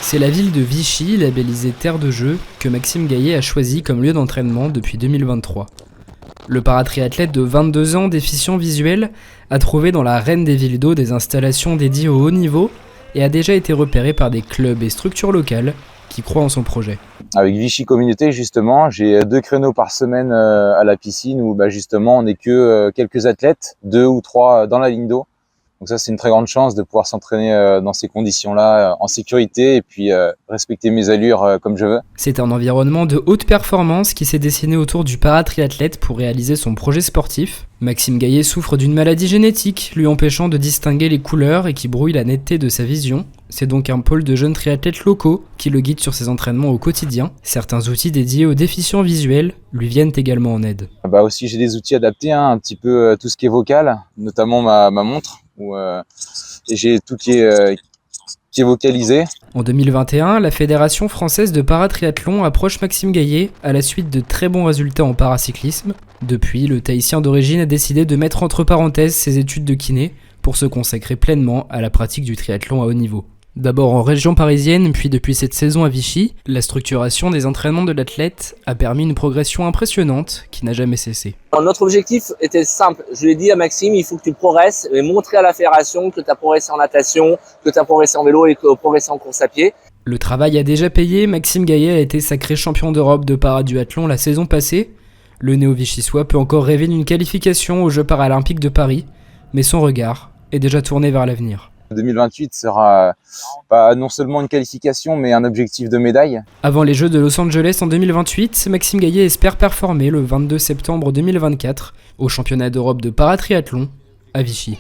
C'est la ville de Vichy, labellisée Terre de Jeux, que Maxime Gaillet a choisi comme lieu d'entraînement depuis 2023. Le paratriathlète de 22 ans, déficient visuel, a trouvé dans la reine des villes d'eau des installations dédiées au haut niveau et a déjà été repéré par des clubs et structures locales qui croient en son projet. Avec Vichy Communauté, justement, j'ai 2 créneaux par semaine à la piscine où justement on n'est que quelques athlètes, 2 ou 3 dans la ligne d'eau. Donc ça, c'est une très grande chance de pouvoir s'entraîner dans ces conditions-là, en sécurité et puis respecter mes allures comme je veux. C'est un environnement de haute performance qui s'est dessiné autour du paratriathlète pour réaliser son projet sportif. Maxime Gaillet souffre d'une maladie génétique, lui empêchant de distinguer les couleurs et qui brouille la netteté de sa vision. C'est donc un pôle de jeunes triathlètes locaux qui le guide sur ses entraînements au quotidien. Certains outils dédiés aux déficients visuels lui viennent également en aide. Aussi, j'ai des outils adaptés, un petit peu tout ce qui est vocal, notamment ma montre, où j'ai tout qui est vocalisé. En 2021, la Fédération française de paratriathlon approche Maxime Gaillet à la suite de très bons résultats en paracyclisme. Depuis, le Tahitien d'origine a décidé de mettre entre parenthèses ses études de kiné pour se consacrer pleinement à la pratique du triathlon à haut niveau. D'abord en région parisienne, puis depuis cette saison à Vichy, la structuration des entraînements de l'athlète a permis une progression impressionnante qui n'a jamais cessé. Notre objectif était simple. Je lui ai dit à Maxime, il faut que tu progresses et montrer à la fédération que tu as progressé en natation, que tu as progressé en vélo et que tu as progressé en course à pied. Le travail a déjà payé. Maxime Gaillet a été sacré champion d'Europe de paraduathlon la saison passée. Le néo-vichysois peut encore rêver d'une qualification aux Jeux paralympiques de Paris, mais son regard est déjà tourné vers l'avenir. 2028 sera pas non seulement une qualification, mais un objectif de médaille. Avant les Jeux de Los Angeles en 2028, Maxime Gaillet espère performer le 22 septembre 2024 au championnat d'Europe de paratriathlon à Vichy.